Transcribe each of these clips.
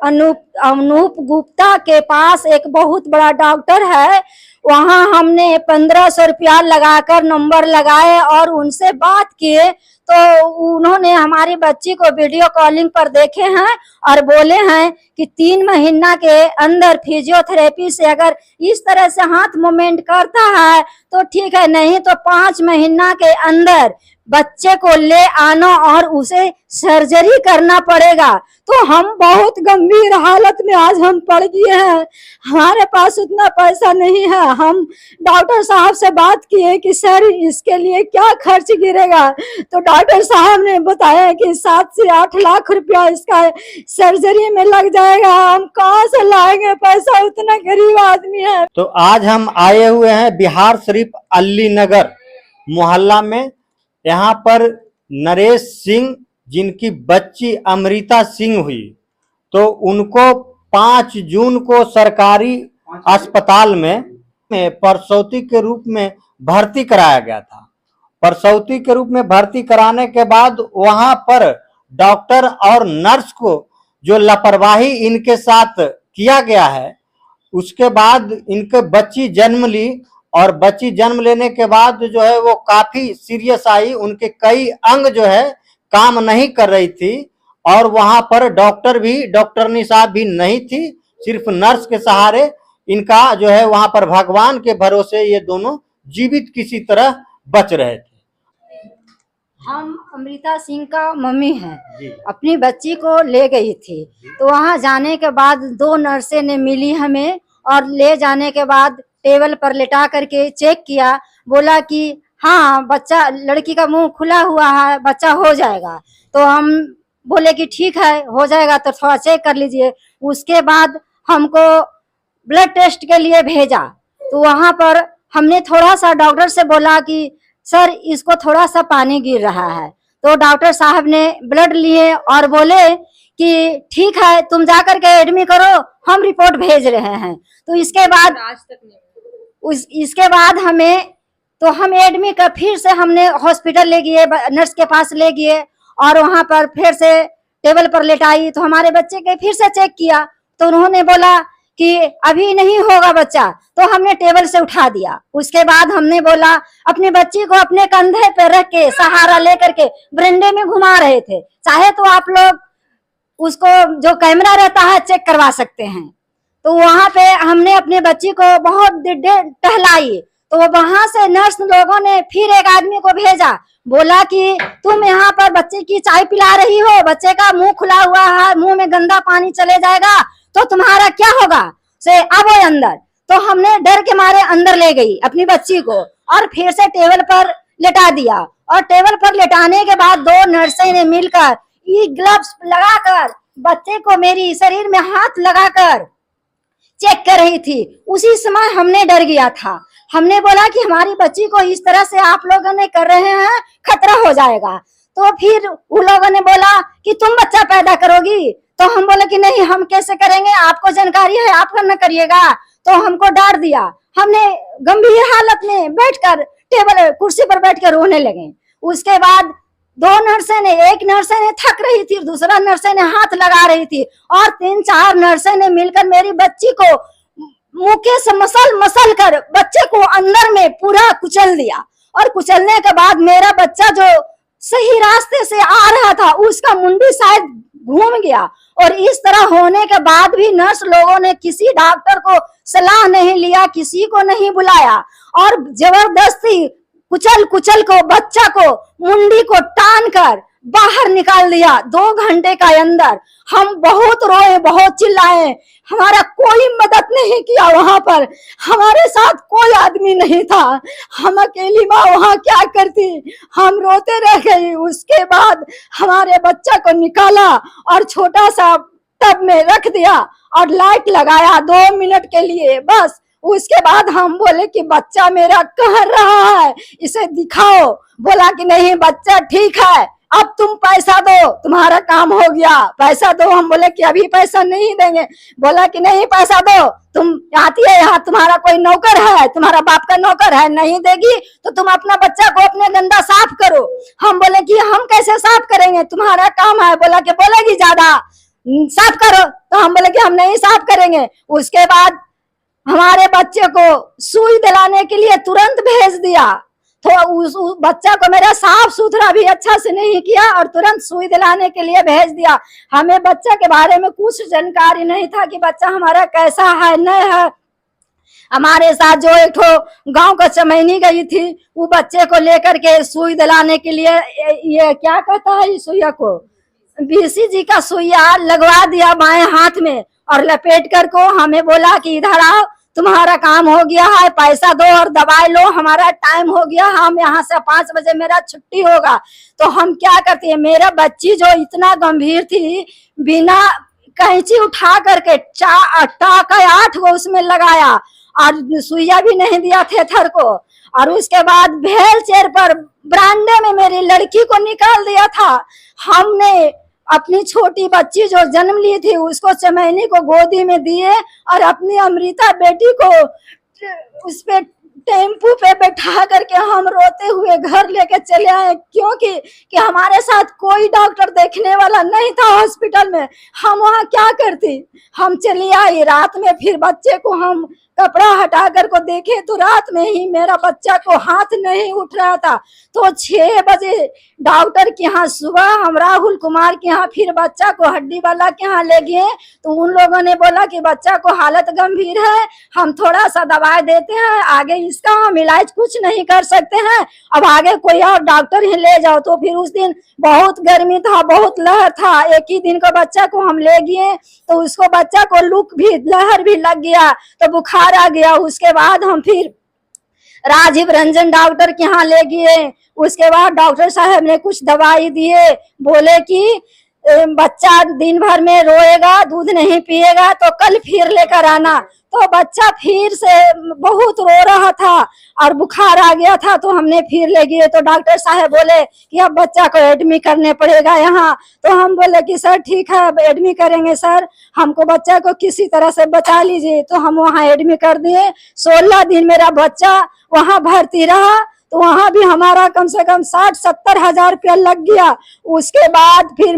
अनूप गुप्ता के पास एक बहुत बड़ा डॉक्टर है। वहां हमने 1500 रुपया लगाकर नंबर लगाए और उनसे बात किए तो उन्होंने हमारी बच्ची को वीडियो कॉलिंग पर देखे हैं और बोले हैं कि 3 महीना के अंदर फिजियोथेरेपी से अगर इस तरह से हाथ मूवमेंट करता है तो ठीक है, नहीं तो 5 महीना के अंदर बच्चे को ले आना और उसे सर्जरी करना पड़ेगा। तो हम बहुत गंभीर हालत में आज हम पड़ गए हैं, हमारे पास उतना पैसा नहीं है। हम डॉक्टर साहब से बात किए कि सर इसके लिए क्या खर्च गिरेगा, तो डॉक्टर साहब ने बताया कि 7 से 8 लाख रुपया इसका सर्जरी में लग जाएगा। हम कहाँ से लाएंगे पैसा, उतना गरीब आदमी है। तो आज हम आए हुए हैं बिहार शरीफ अली नगर मोहल्ला में। यहाँ पर नरेश सिंह जिनकी बच्ची अमृता सिंह हुई, तो उनको 5 जून को सरकारी अस्पताल में प्रसूति के रूप में भर्ती कराया गया था। प्रसूति के रूप में भर्ती कराने के बाद वहां पर डॉक्टर और नर्स को जो लापरवाही इनके साथ किया गया है, उसके बाद इनके बच्ची जन्म ली और बच्ची जन्म लेने के बाद जो है वो काफी सीरियस आई। उनके कई अंग जो है काम नहीं कर रही थी और वहां पर डॉक्टरनी साहब भी नहीं थी, सिर्फ नर्स के सहारे इनका जो है वहां पर भगवान के भरोसे ये दोनों जीवित किसी तरह बच रहे थे। हम अमृता सिंह का मम्मी हैं, अपनी बच्ची को ले गई थी। तो वहां जाने के बाद 2 नर्सें ने मिली हमें और ले जाने के बाद टेबल पर लेटा करके चेक किया, बोला कि हाँ बच्चा, लड़की का मुंह खुला हुआ है, बच्चा हो जाएगा। तो हम बोले कि ठीक है हो जाएगा, तो थोड़ा चेक कर लीजिए। उसके बाद हमको ब्लड टेस्ट के लिए भेजा। तो वहां पर हमने थोड़ा सा डॉक्टर से बोला कि सर इसको थोड़ा सा पानी गिर रहा है। तो डॉक्टर साहब ने ब्लड लिए और बोले कि ठीक है तुम जाकर के एडमिट करो, हम रिपोर्ट भेज रहे हैं। तो इसके बाद इसके बाद हम एडमिट कर फिर से हमने हॉस्पिटल ले गए, नर्स के पास ले गए और वहां पर फिर से टेबल पर लेटाई। तो हमारे बच्चे के फिर से चेक किया तो उन्होंने बोला कि अभी नहीं होगा बच्चा, तो हमने टेबल से उठा दिया। उसके बाद हमने बोला, अपनी बच्ची को अपने कंधे पे रख के सहारा लेकर के बरामदे में घुमा रहे थे। चाहे तो आप लोग उसको जो कैमरा रहता है चेक करवा सकते हैं। तो वहां पे हमने अपने बच्ची को बहुत देर टहलाई। तो वहां से नर्स लोगों ने फिर एक आदमी को भेजा, बोला कि तुम यहाँ पर बच्चे की चाय पिला रही हो, बच्चे का मुंह खुला हुआ है, मुंह में गंदा पानी चले जाएगा तो तुम्हारा क्या होगा, से आओ अंदर। तो हमने डर के मारे अंदर ले गई अपनी बच्ची को और फिर से टेबल पर लेटा दिया। और टेबल पर लेटाने के बाद 2 नर्सें ने मिलकर ये ग्लव्स लगाकर बच्चे को मेरी शरीर में हाथ लगाकर चेक कर रही थी। उसी समय हमने डर गया था। हमने बोला कि हमारी बच्ची को इस तरह से आप लोगों ने कर रहे हैं, खतरा हो जाएगा। तो फिर उन लोगों ने बोला कि तुम बच्चा पैदा करोगी। तो हम बोले कि नहीं, हम कैसे करेंगे, आपको जानकारी है, आप करना करिएगा। तो हमको डांट दिया। हमने गंभीर हालत में बैठकर टेबल कुर्सी पर बैठ कर रोने लगे। उसके बाद 2 नर्सें ने, एक नर्सें ने थक रही थी, दूसरा नर्सें ने हाथ लगा रही थी और 3-4 नर्सें ने मिलकर मेरी बच्ची को मुक्के से मसल कर बच्चे को अंदर में पूरा कुचल दिया। और कुचलने के बाद मेरा बच्चा जो सही रास्ते से आ रहा था उसका मुंडी शायद घूम गया। और इस तरह होने के बाद भी नर्स लोगों ने किसी डॉक्टर को सलाह नहीं लिया, किसी को नहीं बुलाया और जबरदस्ती कुचल को बच्चा को मुंडी को टान कर बाहर निकाल दिया 2 घंटे का अंदर। हम बहुत रोए, बहुत चिल्लाए, हमारा कोई मदद नहीं किया। वहां पर हमारे साथ कोई आदमी नहीं था, हम अकेली माँ वहां क्या करती, हम रोते रह गए। उसके बाद हमारे बच्चा को निकाला और छोटा सा टब में रख दिया और लाइट लगाया 2 मिनट के लिए बस। उसके बाद हम बोले कि बच्चा मेरा कह रहा है, इसे दिखाओ। बोला कि नहीं बच्चा ठीक है, अब तुम पैसा दो, तुम्हारा काम हो गया, पैसा दो। हम बोले कि अभी पैसा नहीं देंगे। बोला कि नहीं पैसा दो, तुम आती है यहाँ, तुम्हारा कोई नौकर है, तुम्हारा बाप का नौकर है, नहीं देगी तो तुम अपना बच्चा को अपने गंदा साफ करो। हम बोले कि हम कैसे साफ करेंगे, तुम्हारा काम है। बोला कि बोलेगी ज्यादा साफ करो। तो हम बोले कि हम नहीं साफ करेंगे। उसके बाद हमारे बच्चे को सुई दिलाने के लिए तुरंत भेज दिया। तो उस बच्चा को मेरा साफ सुथरा भी अच्छा से नहीं किया और तुरंत सुई दिलाने के लिए भेज दिया। हमें बच्चा के बारे में कुछ जानकारी नहीं था कि बच्चा हमारा कैसा है नहीं है। हमारे साथ जो एक ठो गांव का चमैनी गई थी, वो बच्चे को लेकर के सुई दिलाने के लिए ये क्या कहता है इस सुइया को, BCG का सुइया लगवा दिया बाएं हाथ में और लपेट कर को हमें बोला कि इधर आओ, तुम्हारा काम हो गया है, पैसा दो और दवाई लो, हमारा टाइम हो गया, हम यहाँ से 5 बजे मेरा छुट्टी होगा। तो हम क्या करते हैं, मेरा बच्ची जो इतना गंभीर थी, बिना कैंची उठा करके टाका 8 को उसमें लगाया और सुइया भी नहीं दिया थेथर को। और उसके बाद व्हील चेयर पर बरामदे में मेरी लड़की को निकाल दिया था। हमने अपनी छोटी बच्ची जो जन्म ली थी उसको चमैनी को गोदी में दिए और अपनी अमृता बेटी को उस पे टेम्पू पे बैठा करके हम रोते हुए घर लेके चले आए, क्योंकि कि हमारे साथ कोई डॉक्टर देखने वाला नहीं था हॉस्पिटल में। हम वहाँ क्या करती, हम चली आई। रात में फिर बच्चे को हम कपड़ा हटा कर को देखे तो रात में ही मेरा बच्चा को हाथ नहीं उठ रहा था। तो 6 बजे डॉक्टर के यहाँ, सुबह हम राहुल कुमार के यहाँ, फिर बच्चा को हड्डी वाला के यहाँ ले गए। तो उन लोगों ने बोला कि बच्चा को हालत गंभीर है, हम थोड़ा सा दवाई देते हैं, आगे इसका हम इलाज कुछ नहीं कर सकते हैं, अब आगे कोई और डॉक्टर ही ले जाओ। तो फिर उस दिन बहुत गर्मी था, बहुत लहर था, एक ही दिन का बच्चा को हम ले गए तो उसको बच्चा को लूक भी, लहर भी लग गया, तो बुखार आ गया। उसके बाद हम फिर राजीव रंजन डॉक्टर के यहाँ ले गए। उसके बाद डॉक्टर साहब ने कुछ दवाई दिए, बोले कि बच्चा दिन भर में रोएगा, दूध नहीं पिएगा, तो कल फिर लेकर आना। तो बच्चा फिर से बहुत रो रहा था और बुखार आ गया था, तो हमने फिर ले गए। तो डॉक्टर साहब बोले कि अब बच्चा को एडमिट करने पड़ेगा यहाँ। तो हम बोले कि सर ठीक है, अब एडमिट करेंगे सर, हमको बच्चा को किसी तरह से बचा लीजिए। तो हम वहाँ एडमिट कर दिए। 16 दिन मेरा बच्चा वहाँ भर्ती रहा। तो वहाँ भी हमारा कम से कम 60-70 हजार रुपया लग गया। उसके बाद फिर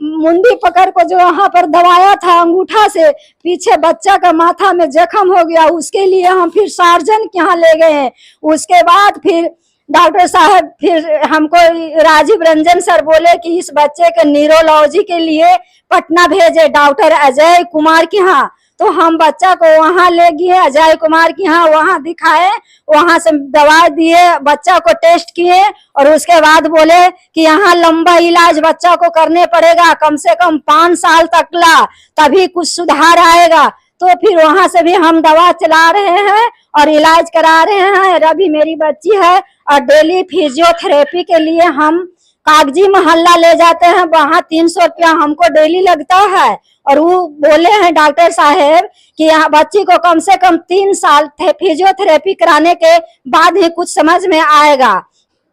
मुंडी पकड़ को जो यहाँ पर दबाया था अंगूठा से, पीछे बच्चा का माथा में जख्म हो गया, उसके लिए हम फिर सर्जन के यहाँ ले गए हैं। उसके बाद फिर डॉक्टर साहब फिर हमको राजीव रंजन सर बोले कि इस बच्चे के न्यूरोलॉजी के लिए पटना भेजे डॉक्टर अजय कुमार के यहाँ। तो हम बच्चा को वहां ले गए अजय कुमार के यहाँ, वहां दिखाए, वहां से दवा दिए, बच्चा को टेस्ट किए और उसके बाद बोले कि यहाँ लंबा इलाज बच्चा को करने पड़ेगा, कम से कम 5 साल तक ला, तभी कुछ सुधार आएगा। तो फिर वहां से भी हम दवा चला रहे हैं और इलाज करा रहे हैं। अभी मेरी बच्ची है और डेली फिजियोथेरेपी के लिए हम कागजी मोहल्ला ले जाते हैं, वहाँ 300 रुपया हमको डेली लगता है। और वो बोले हैं डॉक्टर साहब कि यहाँ बच्ची को कम से कम 3 साल फिजियोथेरेपी कराने के बाद ही कुछ समझ में आएगा।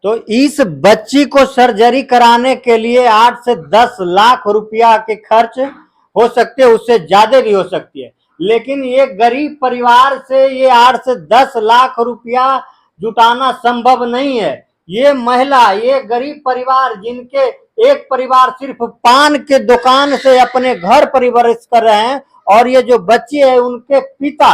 तो इस बच्ची को सर्जरी कराने के लिए 8 से 10 लाख रुपया के खर्च हो सकते हैं, उससे ज्यादा भी हो सकती है। लेकिन ये गरीब परिवार से ये 8 से 10 लाख रुपया जुटाना संभव नहीं है। ये महिला, ये गरीब परिवार जिनके एक परिवार सिर्फ पान के दुकान से अपने घर परिवरिश कर रहे हैं, और ये जो बच्ची है उनके पिता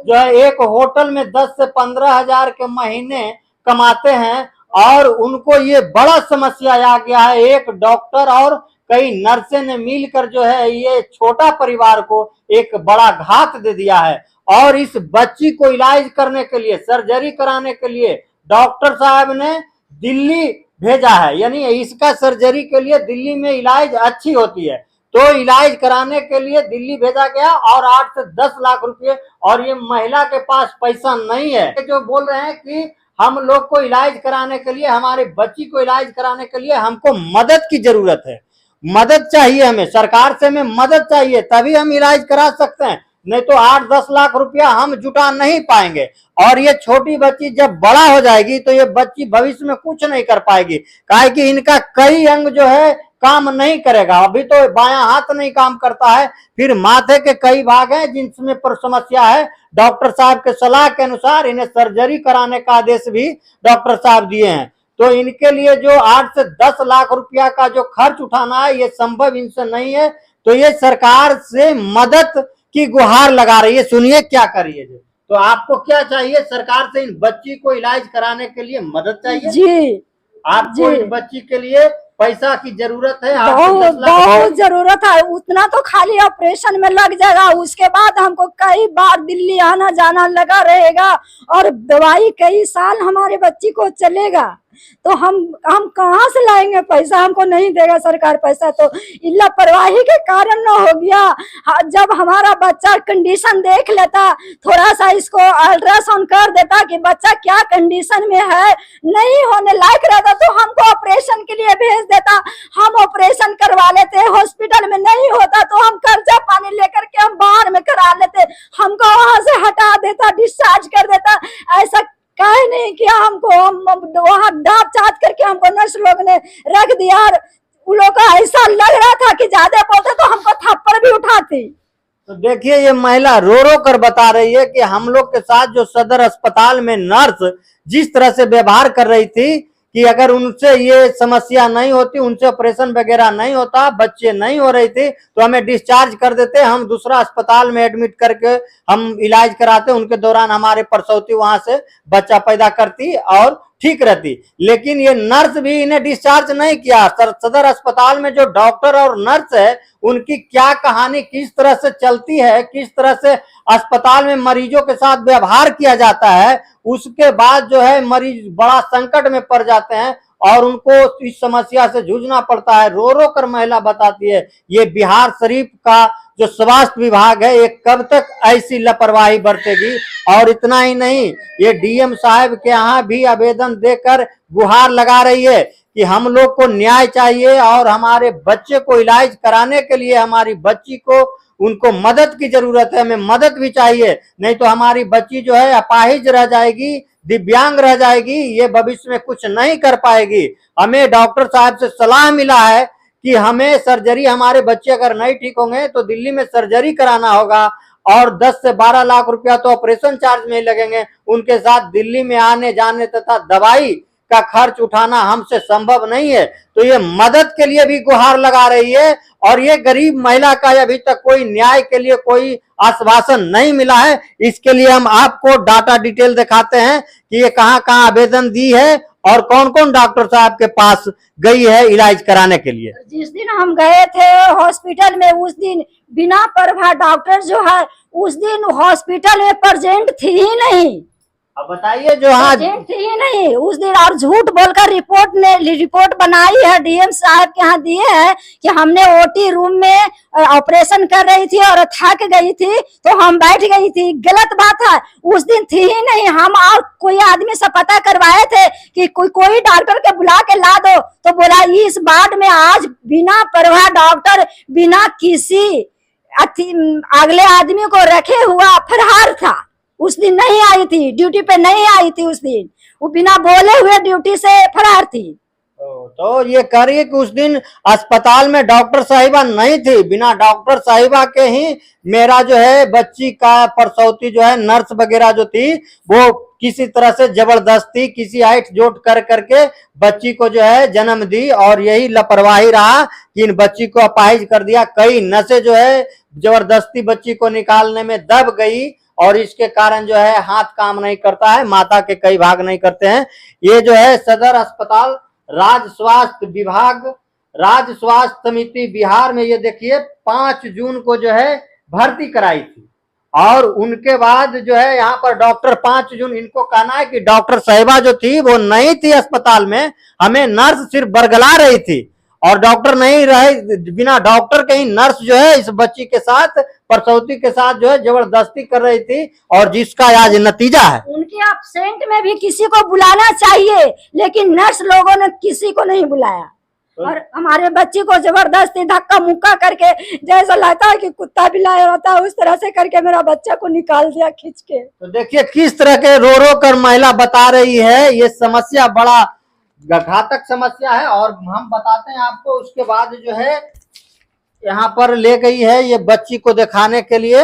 जो है एक होटल में 10 से 15 हजार के महीने कमाते हैं, और उनको ये बड़ा समस्या आ गया है। एक डॉक्टर और कई नर्सें ने मिलकर जो है ये छोटा परिवार को एक बड़ा घात दे दिया है। और इस बच्ची को इलाज करने के लिए, सर्जरी कराने के लिए डॉक्टर साहब ने दिल्ली भेजा है, यानी इसका सर्जरी के लिए दिल्ली में इलाज अच्छी होती है, तो इलाज कराने के लिए दिल्ली भेजा गया और 8 से 10 लाख रुपए, और ये महिला के पास पैसा नहीं है। जो बोल रहे हैं कि हम लोग को इलाज कराने के लिए, हमारे बच्ची को इलाज कराने के लिए हमको मदद की जरूरत है, मदद चाहिए, हमें सरकार से हमें मदद चाहिए, तभी हम इलाज करा सकते हैं, नहीं तो 8-10 लाख रुपया हम जुटा नहीं पाएंगे। और ये छोटी बच्ची जब बड़ा हो जाएगी तो ये बच्ची भविष्य में कुछ नहीं कर पाएगी, काहे कि इनका कई अंग जो है काम नहीं करेगा। अभी तो बायां हाथ नहीं काम करता है, फिर माथे के कई भाग हैं जिनमें पर समस्या है। डॉक्टर साहब के सलाह के अनुसार इन्हें सर्जरी कराने का आदेश भी डॉक्टर साहब दिए हैं। तो इनके लिए जो 8 से 10 लाख रुपया का जो खर्च उठाना है ये संभव इनसे नहीं है, तो ये सरकार से मदद की गुहार लगा रही है। सुनिए क्या करिए। तो आपको क्या चाहिए? सरकार से इन बच्ची को इलाज कराने के लिए मदद चाहिए जी आपको। जी इन बच्ची के लिए पैसा की जरूरत है। बहुत बहुत जरूरत है। उतना तो खाली ऑपरेशन में लग जाएगा, उसके बाद हमको कई बार दिल्ली आना जाना लगा रहेगा और दवाई कई साल हमारे बच्ची को चलेगा। तो हम कहाँ से लाएंगे पैसा? हमको नहीं देगा सरकार पैसा, तो लापरवाही के कारण न हो गया। जब हमारा बच्चा कंडीशन देख लेता, थोड़ा सा इसको अल्ट्रासाउंड कर देता कि बच्चा क्या कंडीशन में है, नहीं होने लायक रहता तो हमको ऑपरेशन के लिए भेज देता। हम ऑपरेशन करवा लेते, हॉस्पिटल में नहीं होता तो हम कर्जा पानी लेकर के हम बाहर में करा लेते, हमको वहां से हटा देता, डिस्चार्ज कर देता। ऐसा कहे नहीं किया हमको, हम वहां दाब चाट करके हमको नर्स लोग ने रख दिया। और उन लोग का ऐसा लग रहा था कि ज्यादा बोलते तो हमको थप्पड़ भी उठाती। तो देखिए ये महिला रो रो कर बता रही है कि हम लोग के साथ जो सदर अस्पताल में नर्स जिस तरह से व्यवहार कर रही थी कि अगर उनसे ये समस्या नहीं होती, उनसे ऑपरेशन वगैरह नहीं होता, बच्चे नहीं हो रही थी तो हमें डिस्चार्ज कर देते, हम दूसरा अस्पताल में एडमिट करके हम इलाज कराते। उनके दौरान हमारे प्रसौती वहां से बच्चा पैदा करती और ठीक रहती। लेकिन ये नर्स भी इन्हें डिस्चार्ज नहीं किया। सदर अस्पताल में जो डॉक्टर और नर्स है उनकी क्या कहानी, किस तरह से चलती है, किस तरह से अस्पताल में मरीजों के साथ व्यवहार किया जाता है, उसके बाद जो है मरीज बड़ा संकट में पड़ जाते हैं और उनको इस समस्या से जूझना पड़ता है। रो रो कर महिला बताती है। ये बिहार शरीफ का जो स्वास्थ्य विभाग है ये कब तक ऐसी लापरवाही बरतेगी? और इतना ही नहीं, ये डीएम साहब के यहाँ भी आवेदन देकर गुहार लगा रही है कि हम लोग को न्याय चाहिए और हमारे बच्चे को इलाज कराने के लिए हमारी बच्ची को उनको मदद की जरूरत है, हमें मदद भी चाहिए, नहीं तो हमारी बच्ची जो है अपाहिज रह जाएगी, दिव्यांग रह जाएगी, ये भविष्य में कुछ नहीं कर पाएगी। हमें डॉक्टर साहब से सलाह मिला है कि हमें सर्जरी, हमारे बच्चे अगर नहीं ठीक होंगे तो दिल्ली में सर्जरी कराना होगा और 10 से 12 लाख रुपया तो ऑपरेशन चार्ज में ही लगेंगे। उनके साथ दिल्ली में आने जाने तथा दवाई का खर्च उठाना हमसे संभव नहीं है। तो ये मदद के लिए भी गुहार लगा रही है और ये गरीब महिला का अभी तक कोई न्याय के लिए कोई आश्वासन नहीं मिला है। इसके लिए हम आपको डाटा डिटेल दिखाते हैं कि ये कहां कहां आवेदन दी है और कौन कौन डॉक्टर साहब के पास गई है इलाज कराने के लिए। जिस दिन हम गए थे हॉस्पिटल में, उस दिन बिना प्रभा डॉक्टर जो है उस दिन हॉस्पिटल में प्रेजेंट थी ही नहीं। अब बताइए जो हाँ थी ही नहीं उस दिन, और झूठ बोलकर रिपोर्ट बनाई है, डीएम साहब के यहाँ दिए हैं कि हमने ओटी रूम में ऑपरेशन कर रही थी और थक गई थी तो हम बैठ गई थी। गलत बात है, उस दिन थी ही नहीं। हम और कोई आदमी से पता करवाए थे कि कोई डॉक्टर के बुला के ला दो, तो बोला इस वार्ड में आज बिना प्रभा डॉक्टर, बिना किसी अगले आदमी को रखे हुआ फरार था। उस दिन नहीं आई थी, ड्यूटी पे नहीं आई थी उस दिन, वो बिना बोले हुए ड्यूटी से फरार थी। तो ये कह रही है कि उस दिन अस्पताल में डॉक्टर साहिबा नहीं थी, बिना डॉक्टर साहिबा के ही मेरा जो है बच्ची का प्रसौती जो है नर्स वगैरह जो थी वो किसी तरह से जबरदस्ती किसी हाइट जोट कर करके बच्ची को जो है जन्म दी और यही लापरवाही रहा कि इन बच्ची को अपाहिज कर दिया। कई नसें जो है जबरदस्ती बच्ची को निकालने में दब गई और इसके कारण जो है हाथ काम नहीं करता है, माता के कई भाग नहीं करते हैं। ये जो है सदर अस्पताल राज्य स्वास्थ्य विभाग, राज्य स्वास्थ्य समिति बिहार में ये देखिए 5 जून को जो है भर्ती कराई थी और उनके बाद जो है यहाँ पर डॉक्टर 5 जून, इनको कहना है कि डॉक्टर साहिबा जो थी वो नहीं थी अस्पताल में, हमें नर्स सिर्फ बरगला रही थी और डॉक्टर नहीं रहे। बिना डॉक्टर के ही नर्स जो है इस बच्ची के साथ, प्रसौती के साथ जो है जबरदस्ती कर रही थी और जिसका आज नतीजा है। उनके एब्सेंट में भी किसी को बुलाना चाहिए, लेकिन नर्स लोगों ने किसी को नहीं बुलाया और हमारे बच्ची को जबरदस्ती धक्का मुक्का करके, जैसा लगता है कि कुत्ता बिलाया रहता है उस तरह से करके मेरा बच्चा को निकाल दिया खींच के। तो देखिए किस तरह के रो रो कर महिला बता रही है। ये समस्या बड़ा घातक समस्या है और हम बताते हैं आपको। उसके बाद जो है यहाँ पर ले गई है ये बच्ची को दिखाने के लिए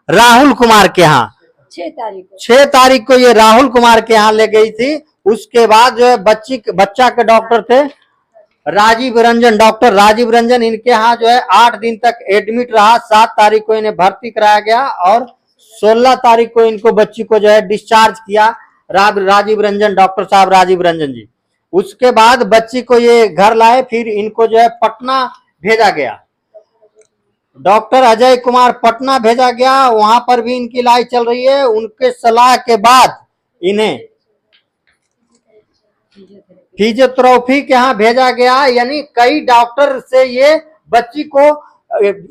राहुल कुमार के यहाँ 6 तारीख को ये राहुल कुमार के यहाँ ले गई थी। उसके बाद जो है बच्चा के डॉक्टर थे राजीव रंजन, डॉक्टर राजीव रंजन, इनके यहाँ जो है 8 दिन तक एडमिट रहा। 7 तारीख को इन्हें भर्ती कराया गया और 16 तारीख को इनको बच्ची को जो है डिस्चार्ज किया राजीव रंजन, डॉक्टर साहब राजीव रंजन जी। उसके बाद बच्ची को ये घर लाए, फिर इनको जो है पटना भेजा गया। डॉक्टर अजय कुमार पटना भेजा गया, वहां पर भी इनकी इलाज चल रही है। उनके सलाह के बाद इन्हें फिजियोथेरेपी के यहाँ भेजा गया, यानी कई डॉक्टर से ये बच्ची को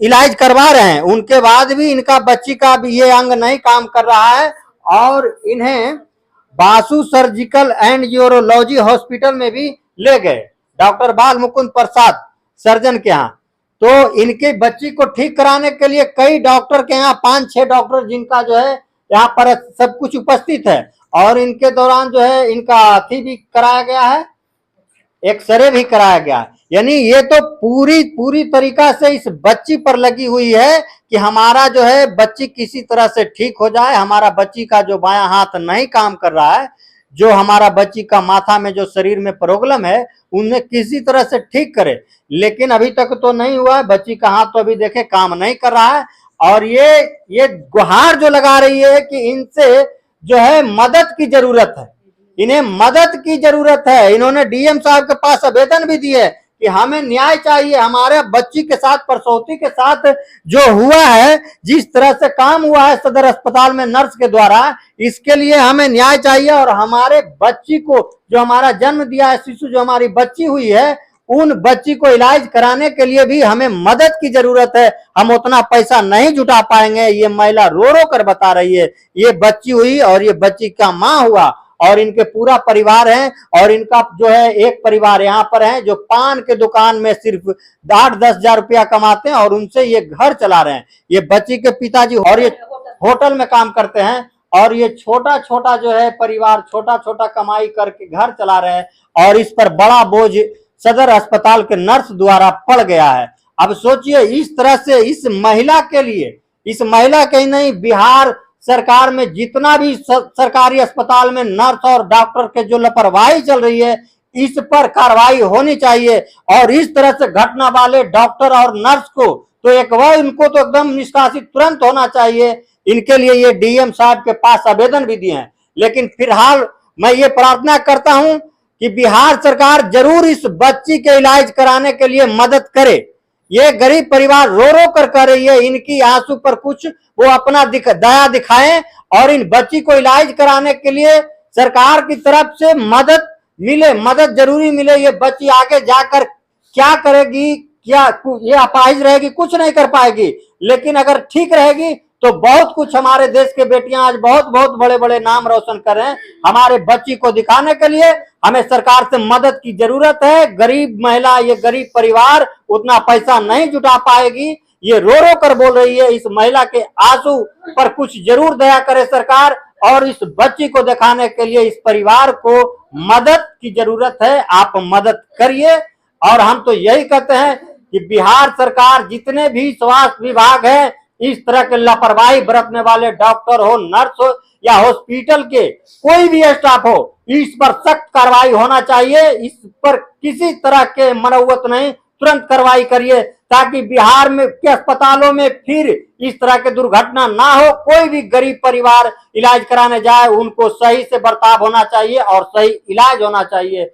इलाज करवा रहे हैं। उनके बाद भी इनका बच्ची का भी ये अंग नहीं काम कर रहा है और इन्हें Basu surgical and urology hospital में भी ले गए, डॉक्टर बाल मुकुंद प्रसाद सर्जन के यहाँ। तो इनके बच्ची को ठीक कराने के लिए कई डॉक्टर के यहाँ 5-6 डॉक्टर जिनका जो है यहाँ पर सब कुछ उपस्थित है और इनके दौरान जो है इनका अथी भी कराया गया है, एक्सरे भी कराया गया। यानी ये तो पूरी तरीका से इस बच्ची पर लगी हुई है कि हमारा जो है बच्ची किसी तरह से ठीक हो जाए, हमारा बच्ची का जो बायां हाथ नहीं काम कर रहा है, जो हमारा बच्ची का माथा में जो शरीर में प्रॉब्लम है उन्हें किसी तरह से ठीक करे। लेकिन अभी तक तो नहीं हुआ है, बच्ची का हाथ तो अभी देखे काम नहीं कर रहा है और ये गुहार जो लगा रही है कि इनसे जो है मदद की जरूरत है, इन्हें मदद की जरूरत है। इन्होंने डीएम साहब के पास आवेदन भी दिए कि हमें न्याय चाहिए, हमारे बच्ची के साथ प्रसूति के साथ जो हुआ है, जिस तरह से काम हुआ है सदर अस्पताल में नर्स के द्वारा, इसके लिए हमें न्याय चाहिए और हमारे बच्ची को जो हमारा जन्म दिया है शिशु, जो हमारी बच्ची हुई है, उन बच्ची को इलाज कराने के लिए भी हमें मदद की जरूरत है। हम उतना पैसा नहीं जुटा पाएंगे, ये महिला रो रो कर बता रही है। ये बच्ची हुई और ये बच्ची का माँ हुआ और इनके पूरा परिवार है और इनका जो है एक परिवार यहाँ पर है जो पान के दुकान में सिर्फ 8-10 हजार रुपया कमाते हैं और उनसे ये घर चला रहे हैं। ये बच्ची के पिताजी और ये होटल में काम करते हैं और ये छोटा छोटा जो है परिवार छोटा छोटा कमाई करके घर चला रहे हैं और इस पर बड़ा बोझ सदर अस्पताल के नर्स द्वारा पड़ गया है। अब सोचिए इस तरह से इस महिला के लिए, इस महिला के ही नहीं बिहार सरकार में जितना भी सरकारी अस्पताल में नर्स और डॉक्टर के जो लापरवाही चल रही है, इस पर कार्रवाई होनी चाहिए और इस तरह से घटना वाले डॉक्टर और नर्स को तो इनको तो एकदम निष्कासित तुरंत होना चाहिए। इनके लिए ये डीएम साहब के पास आवेदन भी दिए हैं। लेकिन फिलहाल मैं ये प्रार्थना करता हूं कि बिहार सरकार जरूर इस बच्ची के इलाज कराने के लिए मदद करे। ये गरीब परिवार रो रो कर कह रही है, इनकी आंसू पर कुछ वो अपना दया दिखाएं और इन बच्ची को इलाज कराने के लिए सरकार की तरफ से मदद मिले, मदद जरूरी मिले। ये बच्ची आगे जाकर क्या करेगी, क्या ये अपाहिज रहेगी, कुछ नहीं कर पाएगी, लेकिन अगर ठीक रहेगी तो बहुत कुछ हमारे देश के बेटियां आज बहुत बहुत बड़े बड़े नाम रोशन कर रहे हैं। हमारे बच्ची को दिखाने के लिए हमें सरकार से मदद की जरूरत है। गरीब महिला, ये गरीब परिवार उतना पैसा नहीं जुटा पाएगी। ये रो रो कर बोल रही है, इस महिला के आंसू पर कुछ जरूर दया करे सरकार और इस बच्ची को दिखाने के लिए इस परिवार को मदद की जरूरत है। आप मदद करिए और हम तो यही कहते हैं कि बिहार सरकार जितने भी स्वास्थ्य विभाग है, इस तरह के लापरवाही बरतने वाले डॉक्टर हो, नर्स हो या हॉस्पिटल के कोई भी स्टाफ हो, इस पर सख्त कार्रवाई होना चाहिए। इस पर किसी तरह के मनौवत नहीं, तुरंत कार्रवाई करिए ताकि बिहार में के अस्पतालों में फिर इस तरह के दुर्घटना ना हो। कोई भी गरीब परिवार इलाज कराने जाए उनको सही से बर्ताव होना चाहिए और सही इलाज होना चाहिए।